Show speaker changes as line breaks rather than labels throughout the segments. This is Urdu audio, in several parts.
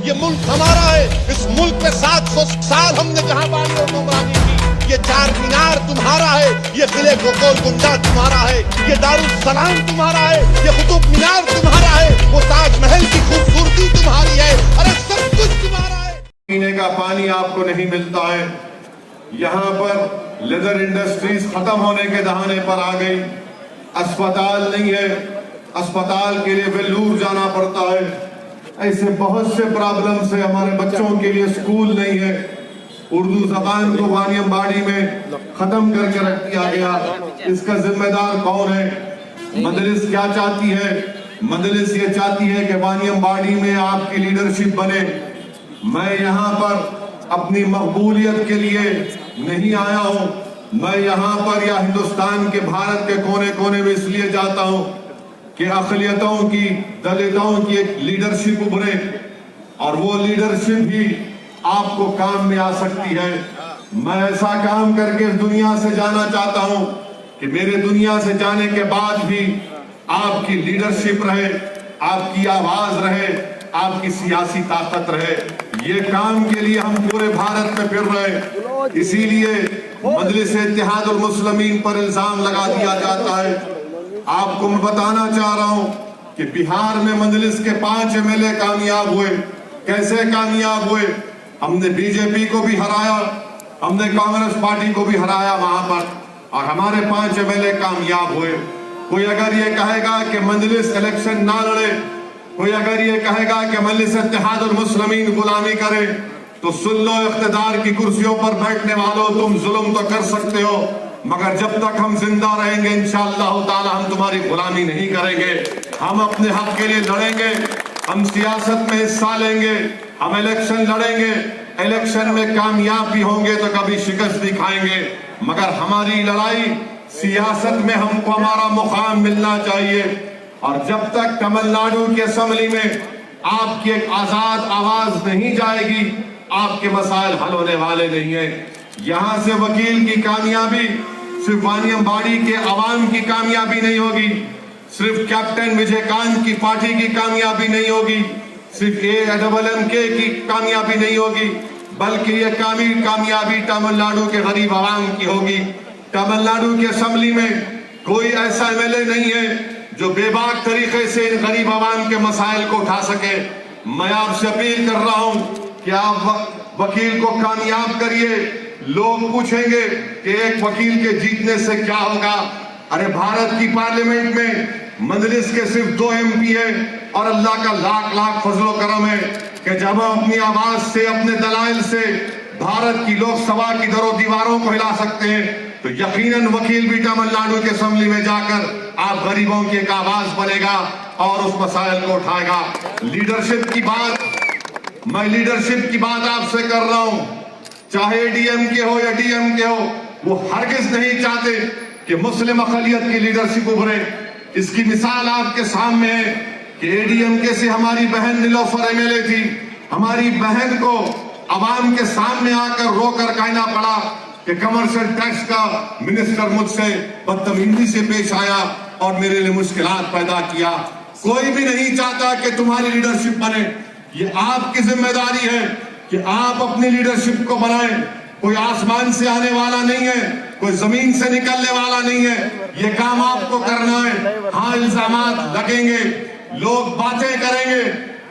یہ ملک ہمارا ہے. اس ملک میں 700 سال ہم نے جہاں بانی اور حکمرانی کی. یہ چار مینار تمہارا ہے, یہ قلعے کو گول گنبد تمہارا ہے, یہ دارالسلام تمہارا ہے, یہ قطب مینار تمہارا ہے, وہ تاج محل کی خوبصورتی تمہاری ہے, ارے سب کچھ تمہارا ہے.
پینے کا پانی آپ کو نہیں ملتا ہے. یہاں پر لیدر انڈسٹریز ختم ہونے کے دہانے پر آ گئی. اسپتال نہیں ہے, اسپتال کے لیے ویلور جانا پڑتا ہے. ایسے بہت سے پرابلمز ہیں. ہمارے بچوں کے لیے اسکول نہیں ہے. اردو زبان کو وانیم باڑی میں ختم کر کے رکھ دیا گیا. اس کا ذمہ دار کون ہے؟ مجلس کیا چاہتی ہے؟ مجلس یہ چاہتی ہے کہ وانیم باڑی میں آپ کی لیڈرشپ بنے. میں یہاں پر اپنی مقبولیت کے لیے نہیں آیا ہوں. میں یہاں پر یا ہندوستان کے بھارت کے کونے کونے میں اس لیے جاتا ہوں کہ اقلیتوں کی, دلتوں کی ایک لیڈرشپ ابھرے, اور وہ لیڈرشپ بھی آپ کو کام میں آ سکتی ہے. میں ایسا کام کر کے اس دنیا سے جانا چاہتا ہوں کہ میرے دنیا سے جانے کے بعد بھی آپ کی لیڈرشپ رہے, آپ کی آواز رہے, آپ کی سیاسی طاقت رہے. یہ کام کے لیے ہم پورے بھارت میں پھر رہے. اسی لیے مجلس اتحاد المسلمین پر الزام لگا دیا جاتا ہے. آپ کو میں بتانا چاہ رہا ہوں کہ بہار میں مجلس کے 5 MLA کامیاب ہوئے. کیسے کامیاب ہوئے؟ ہم نے بی جے پی کو بھی ہرایا, ہم نے کانگریس پارٹی کو بھی ہرایا وہاں پر, اور ہمارے 5 MLA کامیاب ہوئے. کوئی اگر یہ کہے گا کہ مجلس الیکشن نہ لڑے, کوئی اگر یہ کہے گا کہ مجلس اتحاد المسلمین غلامی کرے, تو سن لو اقتدار کی کرسیوں پر بیٹھنے والوں, تم ظلم تو کر سکتے ہو, مگر جب تک ہم زندہ رہیں گے انشاءاللہ تعالی ہم تمہاری غلامی نہیں کریں گے. ہم اپنے حق کے لیے لڑیں گے, ہم سیاست میں حصہ لیں گے, ہم الیکشن لڑیں گے. الیکشن میں کامیاب بھی ہوں گے تو کبھی شکست بھی کھائیں گے, مگر ہماری لڑائی سیاست میں ہم کو ہمارا مقام ملنا چاہیے. اور جب تک تمل ناڈو کی اسمبلی میں آپ کی ایک آزاد آواز نہیں جائے گی, آپ کے مسائل حل ہونے والے نہیں ہیں. یہاں سے وکیل کی کامیابی صرف وانیم باڑی کے عوام کی کامیابی نہیں ہوگی, صرف کیپٹن وجے کانت کی پارٹی کی کامیابی نہیں ہوگی, صرف AMMK کی کامیابی نہیں ہوگی, بلکہ یہ کامیابی تمل ناڈو کے غریب عوام کی ہوگی. تمل ناڈو کی اسمبلی میں کوئی ایسا MLA نہیں ہے جو بے باک طریقے سے ان غریب عوام کے مسائل کو اٹھا سکے. میں آپ سے اپیل کر رہا ہوں کہ آپ وکیل کو کامیاب کریے. لوگ پوچھیں گے کہ ایک وکیل کے جیتنے سے کیا ہوگا. ارے بھارت کی پارلیمنٹ میں مجلس کے صرف 2 MP ہیں, اور اللہ کا لاکھ لاکھ فضل و کرم ہے کہ جب ہم اپنی آواز سے, اپنے دلائل سے بھارت کی لوک سبھا کی در و دیواروں کو ہلا سکتے ہیں, تو یقیناً وکیل بھی تمل ناڈو کے اسمبلی میں جا کر آپ غریبوں کی ایک آواز بنے گا اور اس مسائل کو اٹھائے گا. لیڈرشپ کی بات, میں لیڈرشپ کی بات آپ سے کر رہا ہوں, چاہے DMK ہو یا DMK ہو, وہ ہرگز نہیں چاہتے کہ مسلم اقلیت کی لیڈرشپ ابھرے. اس کی مثال آپ کے سامنے ہے کہ ADMK سے ہماری بہن نیلوفر MLA تھی. ہماری بہن کو عوام کے سامنے آ کر رو کر کہنا پڑا کہ کمرشل ٹیکس کا منسٹر مجھ سے بدتمیزی سے پیش آیا اور میرے لیے مشکلات پیدا کیا. کوئی بھی نہیں چاہتا کہ تمہاری لیڈرشپ بنے. یہ آپ کی ذمہ داری ہے کہ آپ اپنی لیڈرشپ کو بنائیں. کوئی آسمان سے آنے والا نہیں ہے, کوئی زمین سے نکلنے والا نہیں ہے. یہ کام آپ کو کرنا ہے. ہاں الزامات لگیں گے, لوگ باتیں کریں گے,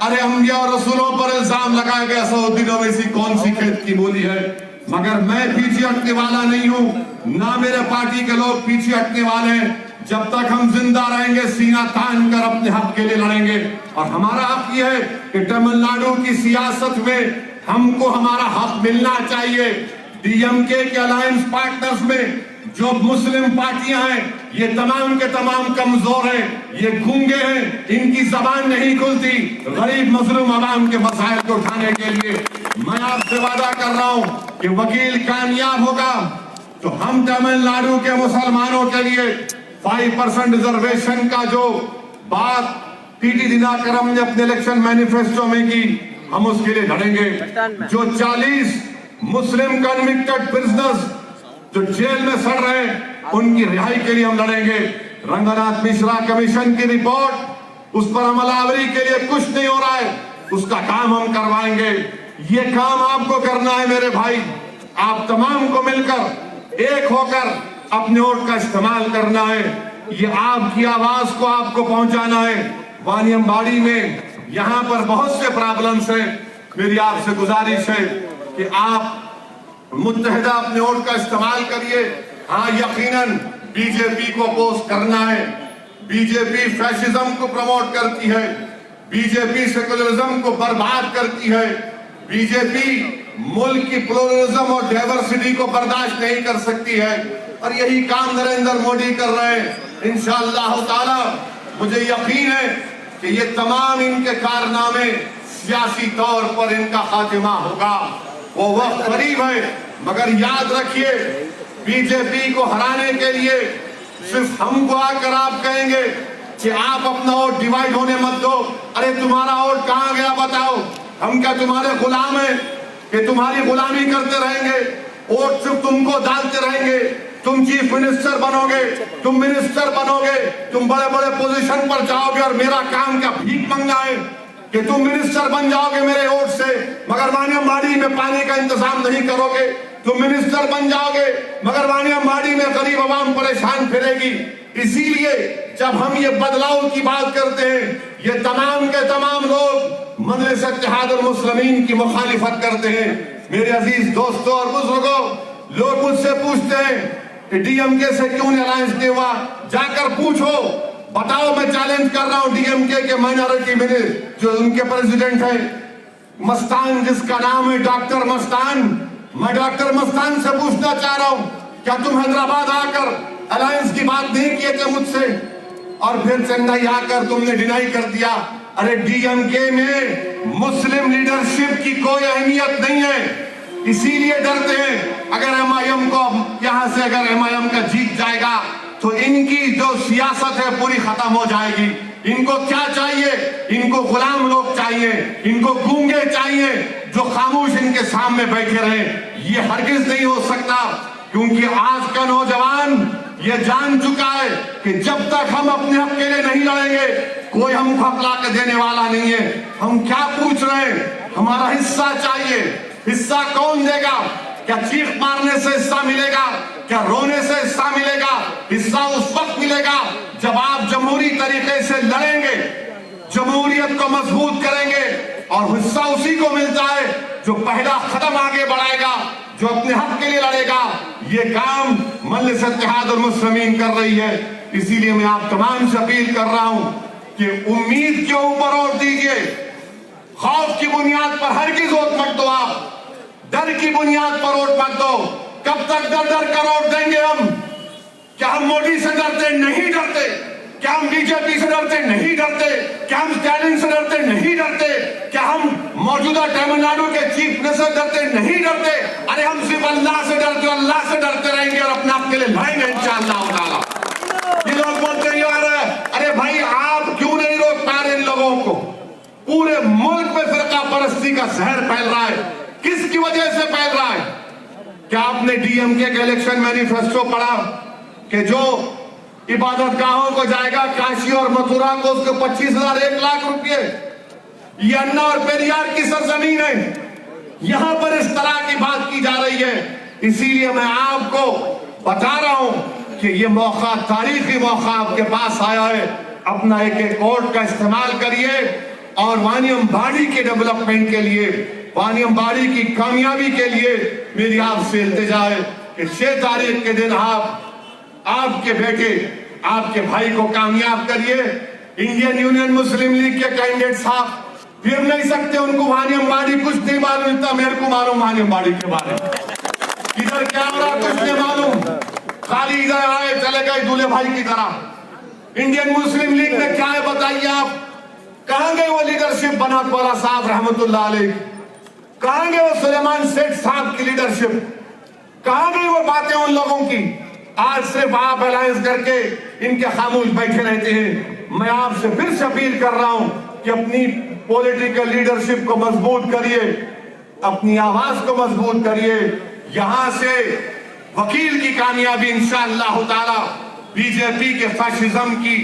ارے انبیاء اور رسولوں پر الزام لگائے گئے, 100 دنوں میں ایسی کون سی کھیت کی بولی ہے. مگر میں پیچھے ہٹنے والا نہیں ہوں, نہ میرے پارٹی کے لوگ پیچھے ہٹنے والے ہیں. جب تک ہم زندہ رہیں گے سینہ تان کر اپنے حق کے لیے لڑیں گے. اور ہمارا حق یہ ہے کہ تمل ناڈو کی سیاست میں ہم کو ہمارا حق ملنا چاہیے. DMK کے الائنس پارٹنرز میں جو مسلم پارٹیاں ہیں یہ تمام کے تمام کمزور ہیں, یہ گونگے ہیں, ان کی زبان نہیں کھلتی غریب مظلوم عوام کے مسائل کو اٹھانے کے لیے. میں آپ سے وعدہ کر رہا ہوں کہ وکیل کامیاب ہوگا تو ہم تمل ناڈو کے مسلمانوں کے لیے 5% ریزرویشن کا جو بات TT دیناکرم نے اپنے الیکشن مینیفیسٹو میں کی, ہم اس کے لیے لڑیں گے. جو 40 مسلم کنوکٹڈ پرزنرز جو جیل میں سڑ رہے ہیں ان کی رہائی کے لیے ہم لڑیں گے. رنگناتھ مشرا کمیشن کی رپورٹ, اس پر عمل آوری کے لیے کچھ نہیں ہو رہا ہے. اس کا کام ہم کروائیں گے. یہ کام آپ کو کرنا ہے میرے بھائی. آپ تمام کو مل کر ایک ہو کر اپنے ووٹ کا استعمال کرنا ہے. یہ آپ کی آواز کو آپ کو پہنچانا ہے. وانیم باڑی میں یہاں پر بہت سے پرابلمز ہیں. میری آپ سے گزارش ہے کہ آپ متحدہ اپنے ووٹ کا استعمال کریے. ہاں یقیناً بی جے پی کو اپوز کرنا ہے. بی جے پی فیشزم کو پروموٹ کرتی ہے. بی جے پی سیکولرزم کو برباد کرتی ہے. بی جے پی ملک کی پلورلزم اور ڈائیورسٹی کو برداشت نہیں کر سکتی ہے. اور یہی کام نریندر مودی کر رہے ہیں. انشاءاللہ تعالی مجھے یقین ہے کہ یہ تمام ان کے کارنامے سیاسی طور پر ان کا خاتمہ ہوگا. وہ وقت قریب ہے. مگر یاد رکھیے بی جے پی کو ہرانے کے لیے صرف ہم کو آ کر آپ کہیں گے کہ آپ اپنا ووٹ ڈیوائیڈ ہونے مت دو. ارے تمہارا ووٹ کہاں گیا بتاؤ. ہم کیا تمہارے غلام ہیں کہ تمہاری غلامی کرتے رہیں گے؟ ووٹ صرف تم کو ڈالتے رہیں گے. تم چیف منسٹر بنو گے, تم منسٹر بنو گے, تم بڑے بڑے پوزیشن پر جاؤ گے, اور میرا کام کیا بھیک منگنا ہے کہ تم منسٹر بن جاؤ گے میرے ووٹ سے, مگر وانیم باڑی میں پانی کا انتظام نہیں کرو گے. تم منسٹر بن جاؤ گے مگر وانیم باڑی میں غریب عوام پریشان پھرے گی. اسی لیے جب ہم یہ بدلاؤ کی بات کرتے ہیں, یہ تمام کے تمام لوگ مجلس اتحاد المسلمین کی مخالفت کرتے ہیں. میرے عزیز دوستوں اور بزرگوں, لوگ مجھ سے پوچھتے ہیں کہ ڈی ایم کے سے کیوں الائنس نہیں ہوا. جا کر پوچھو, بتاؤ. میں چیلنج کر رہا ہوں ڈی ایم کے مائنورٹی منسٹر جو ان کے پریزیڈنٹ ہیں مستان, جس کا نام ہے ڈاکٹر مستان. میں ڈاکٹر مستان سے پوچھنا چاہ رہا ہوں, کیا تم حیدرآباد آ کر الائنس کی بات نہیں کیے تھے مجھ سے, اور پھر چنئی آ کر تم نے ڈینائی کر دیا؟ ارے ڈی ایم کے میں مسلم لیڈرشپ کی کوئی اہمیت نہیں ہے, اسی لیے ڈرتے ہیں. اگر ایم آئی ایم کو یہاں سے اگر ایم آئی ایم کا جیت جائے گا تو ان کی جو سیاست ہے پوری ختم ہو جائے گی. ان کو کیا چاہیے؟ ان کو غلام لوگ چاہیے, ان کو گونگے چاہیے جو خاموش ان کے سامنے بیٹھے رہے. یہ ہرگز نہیں ہو سکتا, کیونکہ آج کا نوجوان یہ جان چکا ہے کہ جب تک ہم اپنے حق کے لیے نہیں لڑیں گے کوئی ہم کو حق لا کے دینے والا نہیں ہے. ہم کیا پوچھ رہے ہیں؟ ہمارا حصہ چاہیے. حصہ کون دے گا؟ کیا چیخ مارنے سے حصہ ملے گا؟ کیا رونے سے حصہ ملے گا؟ حصہ اس وقت ملے گا جب آپ جمہوری طریقے سے لڑیں گے, جمہوریت کو مضبوط کریں گے. اور حصہ اسی کو ملتا ہے جو پہلا قدم آگے بڑھائے گا, جو اپنے حق کے لیے لڑے گا. یہ کام مجلس اتحاد المسلمین کر رہی ہے. اسی لیے میں آپ تمام سے اپیل کر رہا ہوں کہ امید کے اوپر ووٹ دیجیے. خوف کی بنیاد پر ہرگز ووٹ مت دو. آپ ڈر کی بنیاد پر ووٹ مت دو. کب تک ڈر ڈر کر ووٹ دیں گے ہم؟ کیا ہم مودی سے ڈرتے؟ نہیں ڈرتے. کیا ہم بی جے پی سے ڈرتے؟ نہیں ڈرتے. کیا ہم اسٹالن سے ڈرتے؟ نہیں ڈرتے. کیا ہم موجودہ تمل ناڈو کے چیف منسٹر ڈرتے؟ نہیں ڈرتے. ارے ہم صرف اللہ سے ڈرتے, اللہ سے ڈرتے رہیں گے اور اپنے آپ کے لیے لڑیں گے انشاءاللہ تعالی. یہ لوگ بولتے ہیں یار ارے بھائی آپ کیوں نہیں روک پا رہے ان لوگوں کو؟ پورے ملک میں فرقہ پرستی کا زہر پھیل رہا ہے. کس کی وجہ سے پھیل رہا ہے؟ کیا آپ نے ڈی ایم کے الیکشن مینیفیسٹو پڑھا کہ جو عبادت گاہوں کو جائے گا کاشی اور متھرا کو اس کو 25,000 1 لاکھ روپے؟ یہ انا اور پیریار کی سرزمین ہے, یہاں پر اس طرح کی بات کی جا رہی ہے. اسی لیے میں آپ کو بتا رہا ہوں کہ یہ موقع, تاریخی موقع آپ کے پاس آیا ہے. اپنا ایک ایک ووٹ کا استعمال کریے اور وانیم باڑی کے ڈیولپمنٹ کے لیے, وانیم باڑی کی کامیابی کے لیے میری آپ سے التجا ہے کہ 6 تاریخ کے دن آپ کے بیٹے, آپ کے بھائی کو کامیاب کریے. انڈین یونین مسلم لیگ کے کینڈیڈیٹ صاحب پھر نہیں سکتے, ان کو وانیم باڑی کچھ نہیں معلوم. اتنا میرے کو معلوم وانیم باڑی کے بارے میں, ادھر کیا ہو رہا کچھ نہیں معلوم. خالی ادھر آئے چلے گئے دولے بھائی کی طرح. انڈین مسلم لیگ میں کیا ہے بتائیے آپ؟ کہاں گئے وہ لیڈرشپ بنات والا صاحب رحمت اللہ علیہ؟ کہاں گئے وہ سلیمان سیٹھ صاحب کی لیڈرشپ؟ کہاں گئی وہ باتیں ان لوگوں کی؟ آج صرف آپ الائنس کر کے ان کے خاموش بیٹھے رہتے ہیں. میں آپ سے پھر سے اپیل کر رہا ہوں کہ اپنی پولیٹیکل لیڈرشپ کو مضبوط کریے, اپنی آواز کو مضبوط کریے. یہاں سے وکیل کی کامیابی انشاءاللہ تعالی بی جے پی کے فیشزم کی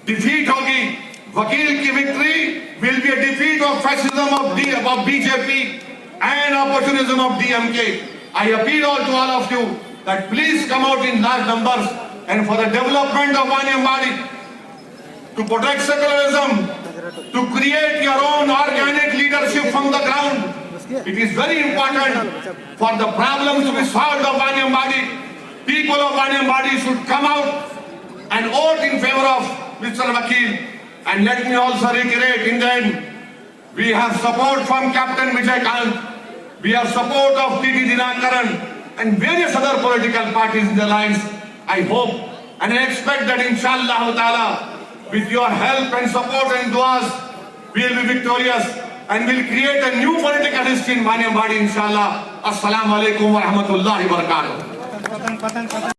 ڈیفیٹ ہوگی. Vakil ki victory will be a defeat of fascism of BJP and opportunism of DMK. I appeal all to all of you that please come out in large numbers and for the development of Maniambadi, to protect secularism, to create your own organic leadership from the ground. It is very important for the problems to be solved of Maniambadi. People of Maniambadi should come out and vote in favor of Mr. Vakil. And let me also reiterate, in the end, we have support from Captain Vijay Kant, we have support of T.T. Dinakaran and various other political parties in the alliance. I hope and I expect that inshallah ta'ala, with your help and support and duas, we will be victorious and will create a new political history in Maniambadi inshallah. Assalamu alaikum wa rahmatullahi wa barakatuh.